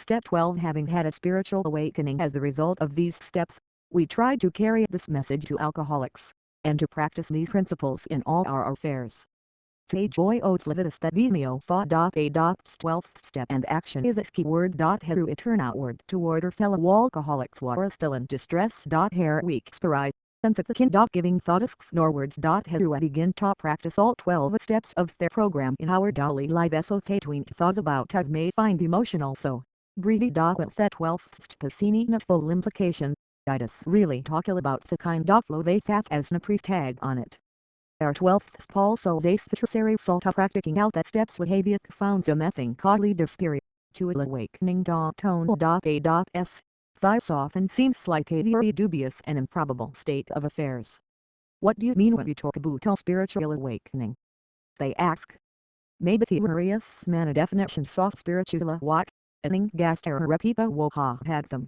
Step 12. Having had a spiritual awakening as the result of these steps, we try to carry this message to alcoholics, and to practice these principles in all our affairs. Te joy o flavitas pedimio fa. A. 12th step and action is its keyword. Heru it turn outward toward our fellow alcoholics who are still in distress. Hair weak spirit. Sensificant. Giving thoughts norwards. Heru begin to practice all 12 steps of their program in our daily life. So between thoughts about us may find emotional so breathy. With that 12th Pacini's full implications, guide us really talk about the kind of flow they have as a priest tag on it. Our 12th also says the necessary salt of practicing out that steps with haviac found so nothing called lead spirit to awakening. Tone. A.S. This often seems like a very dubious and improbable state of affairs. What do you mean when you talk about a spiritual awakening? They ask. Maybe the various man a definition soft spiritual awakening gaster repipa woha had them.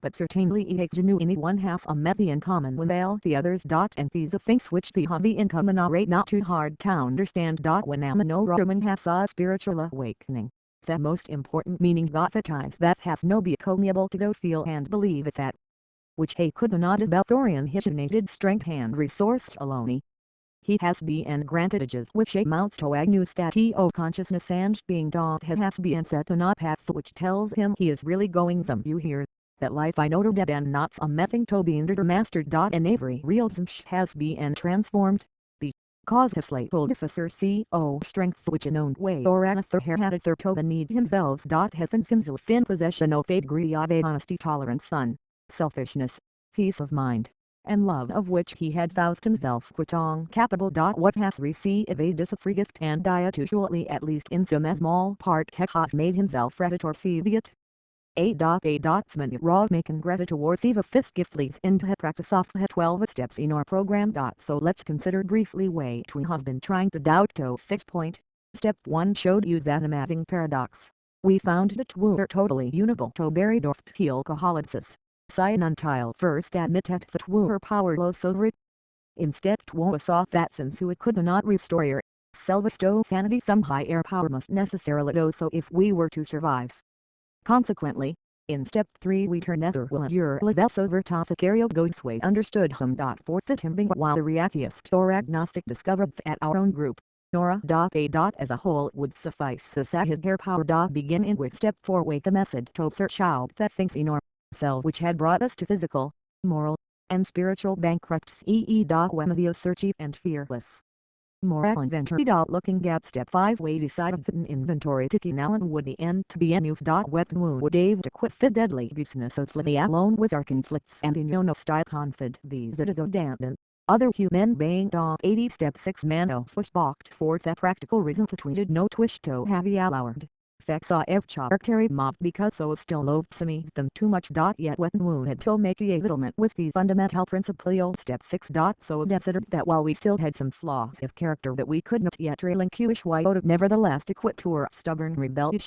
But certainly each genuine one has a method in common with all the others. And these are things which the hobby in common are not too hard to understand. When a Roman has a spiritual awakening, the most important meaning that is that has no be able to go feel and believe it that which he could not have Belthorian his united strength and resource alone. He has been granted ages which amounts to a new state of consciousness and being has been set on a path which tells him he is really going some. You hear that life I know dead and not a mething to be mastered. And every real has been transformed, because his late old officer co strength which in own way or another had a third to need himself. Heavens himself in possession of a degree of a honesty, tolerance, selfishness, peace of mind, and love of which he had vowed himself quit on capital. What has received a free gift and diet usually at least in some small part has made himself ready to receive it. A. Many raw making Greta towards Eva Fist gift leads into practice of the 12 steps in our program. So let's consider briefly way we have been trying to doubt to fix point. Step 1 showed you that amazing paradox. We found that we are totally unable to buried or heal alcoholics. Until first admitted that we were powerless over it. Instead we saw that since we could not restore your self-bestow sanity, some higher power must necessarily do so if we were to survive. Consequently, in step 3 we turn nether will endure levels over Tophicario Ghostway understood him. Forfeit him being while the reatheist or agnostic discovered at our own group, Nora. A. As a whole would suffice as his hair power. Begin in with step 4 with the method to search out the things in ourselves which had brought us to physical, moral, and spiritual bankruptcy. Wemavio searchy and fearless. Moral inventory. Looking at step 5 we decided that an inventory taking Alan would be end to be in use. Wet would Dave to quit the deadly business of living alone with our conflicts and in no style confid these at a go down and other human being. 80 step 6 Mano was balked for the practical reason that we did no wish to have allowed. Saw F character mob because so still loathsome them too much. Yet when we had to make a settlement with the fundamental principle. Step 6. So considered that while we still had some flaws of character that we could not yet relinquish, why would nevertheless to quit to our stubborn rebellion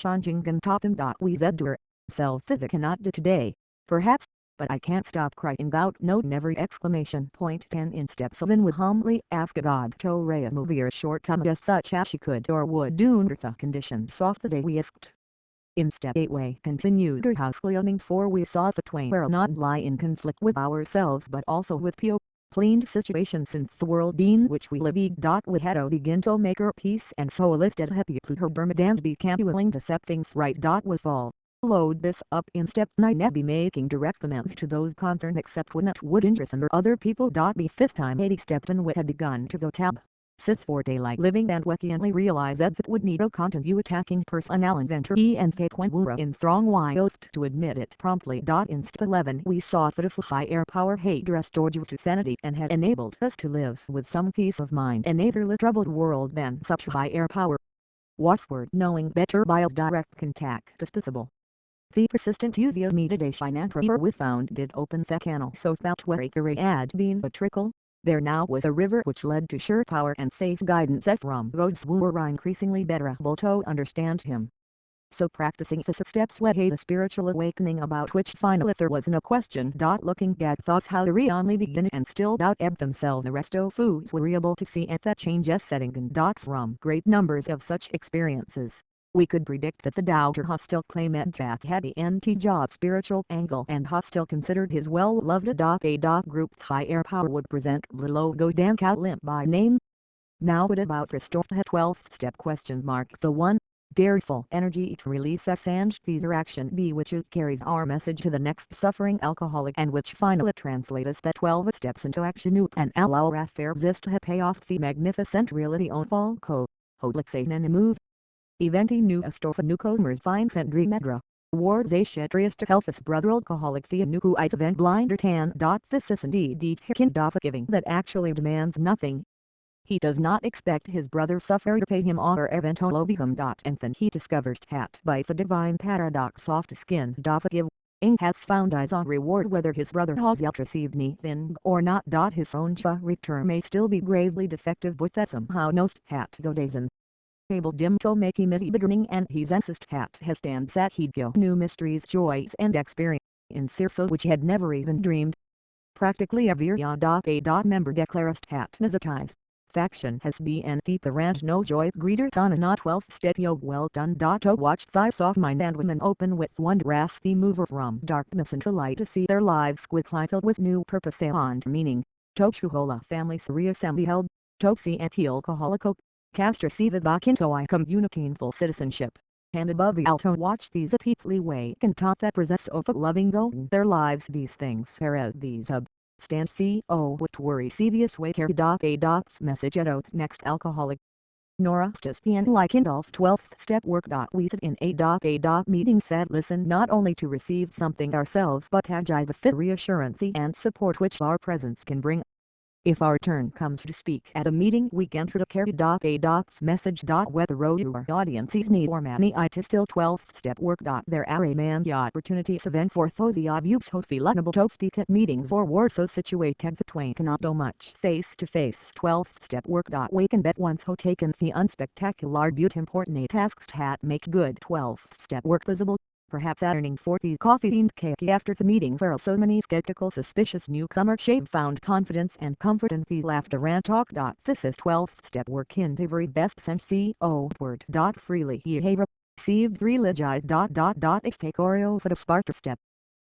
and top him. We said to ourselves this cannot do today, perhaps, but I can't stop crying out no never exclamation point. 10 in step 7 would humbly ask God to remove your shortcomings such as she could or would do under the conditions of the day we asked. In step 8 we continued our house cleaning for we saw that we were not lie in conflict with ourselves but also with plain situation since the world in which we live. We had to begin to make our peace and so listed happy to her Burma and became willing to set things right. With all. Load this up in step 9 be making direct amends to those concerned except when it would injure them or other people. Be fifth time 80 step and we had begun to go tab. Sits for daylight living and we realize that would need to continue attacking personal inventory and fake when we were in throng wild to admit it promptly. In step 11 we saw that if higher power had restored you to sanity and had enabled us to live with some peace of mind in a troubled world then such higher power was worth knowing better by direct contact despicable. The persistent use of meditation and prayer we found did open the canal so that where there had been a trickle, there now was a river which led to sure power and safe guidance from those who were increasingly better able to understand him. So practicing the steps led a spiritual awakening about which finally there was no question. Looking at thoughts how they only begin and still doubt ebb themselves the rest of foods were able to see at that change of setting and from great numbers of such experiences. We could predict that the doubter hostile claimant Jack had the anti-job spiritual angle and hostile considered his well-loved A. Group's higher power would present the logo Dank out limp by name. Now what about restore the 12th step ? The 1. Dareful energy to release S and feeder action B, which carries our message to the next suffering alcoholic and which finally translates the 12 steps into action and allow our affairs to pay off the magnificent reality on Falco. Hodlixananimus. Eventi nu estrofa nu comers vines and remedra. Wards a shetriest helfus brother alcoholic theanuku is event blinder tan. This is indeed kind of giving that actually demands nothing. He does not expect his brother suffer to pay him or eventually. And then he discovers that by the divine paradox soft skin give has found eyes on reward whether his brother has yet received anything or not. His own return may still be gravely defective but that somehow knows hat go dazen. Able dim to make him a beginning and his insist hat has stands at he'd go new mysteries joys and experience in so which he had never even dreamed. Practically every A. member declares hat nasatize. Faction has been deep and no joy greeter on a not 12th step yo well done. To watch thy soft mind and women open with wonder as the mover from darkness into light to see their lives quickly filled with new purpose and meaning. To Chuhola families reassemble held. To see and heal alcoholico. Cast receive back into I community in full citizenship. And above all to watch these people wake and taught that possess of loving go their lives these things are these stand co what worry serious way carry A. message at oath next alcoholic. Nora Stispian like Indolf 12th step work. We sit in A. meeting said listen not only to receive something ourselves but agi the fit reassurance and support which our presence can bring. If our turn comes to speak at a meeting we can try to carry A.'s message. Whether your audiences need or many it is still 12th step work. There are many opportunities event for those of you who feel unable to speak at meetings or were so situated that we cannot do much face to face 12th step work. We can bet once who taken the unspectacular but important tasks that make good 12th step work visible. Perhaps earning 40 coffee and cake after the meetings where so many skeptical suspicious newcomer shape found confidence and comfort in the laughter and talk. This is 12th step work in every best sense co word. Freely ye have received religion. Take Oreo for the Sparta step.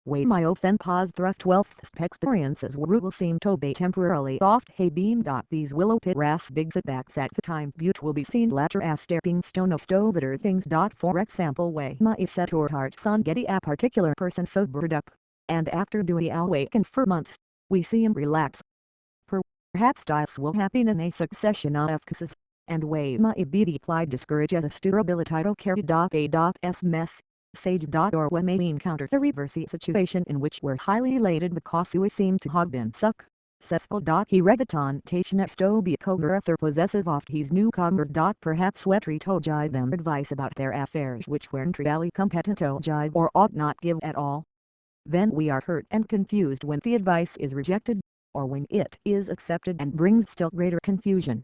Way my open pause thrust 12th step experiences will seem to be temporarily off hey beam. These willow pit ras big setbacks at the time but will be seen later as stepping stone of better things. For example way my is set or heart son getty a particular person sobered up, and after doing awaken for months, we see him relax. Perhaps styles will happen in a succession of cases, and way my be applied discourage at a durability to carry A.'s mess. Sage. Or we may encounter the reverse situation in which we're highly elated because we seem to have been successful. He read the temptation to be co-birther possessive of his newcomer. Perhaps we to jive them advice about their affairs which weren't really competent to jive or ought not give at all. Then we are hurt and confused when the advice is rejected, or when it is accepted and brings still greater confusion.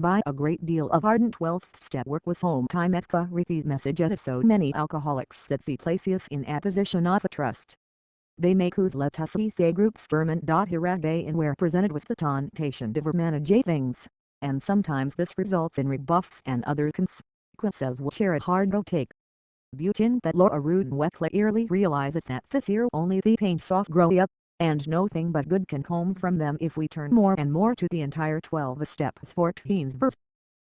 By a great deal of ardent 12th step work was home time Esca message at so many alcoholics that the places in a position of a trust. They make whose let us see the groups ferment. Here at day and where presented with the temptation to manage things, and sometimes this results in rebuffs and other consequences which are hard to take. Butin that Laura Rude clearly realized that this year only the pain soft grow up, and nothing but good can come from them if we turn more and more to the entire 12 steps 14 verse.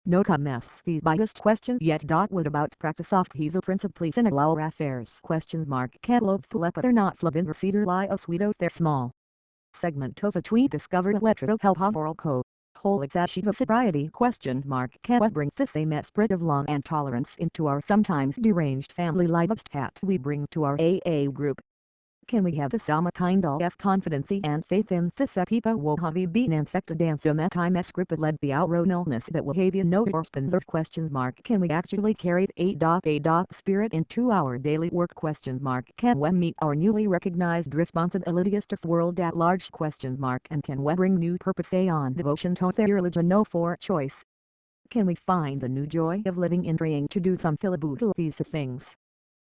No comments the biased question yet. What about practice of his principally in our affairs? Cantaloupe flip or not flip in cedar lie a sweet out there small. Segment of a tweet discovered letter of help of oral code. Whole exashiva sobriety ? Can we bring the same esprit of long and tolerance into our sometimes deranged family lives that we bring to our AA group? Can we have the same kind of confidence and faith in this people who have been infected and so that time scripted led the outroad illness that will have you no or spins of ? Can we actually carry A. spirit into our daily work ? Can we meet our newly recognized responsibilities to the world at large ? And can we bring new purpose on devotion to their religion no for choice? Can we find a new joy of living and trying to do some filibutal these things?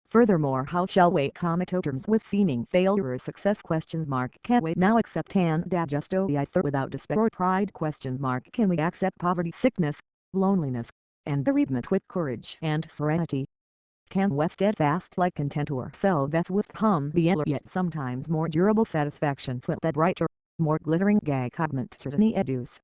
Furthermore, how shall we come to terms with seeming failure or success? Can we now accept and adjust either without despair or pride? Can we accept poverty, sickness, loneliness, and bereavement with courage and serenity. Can we steadfast like content or selves with calm yet sometimes more durable satisfactions with that brighter, more glittering gag cogment certainly edus.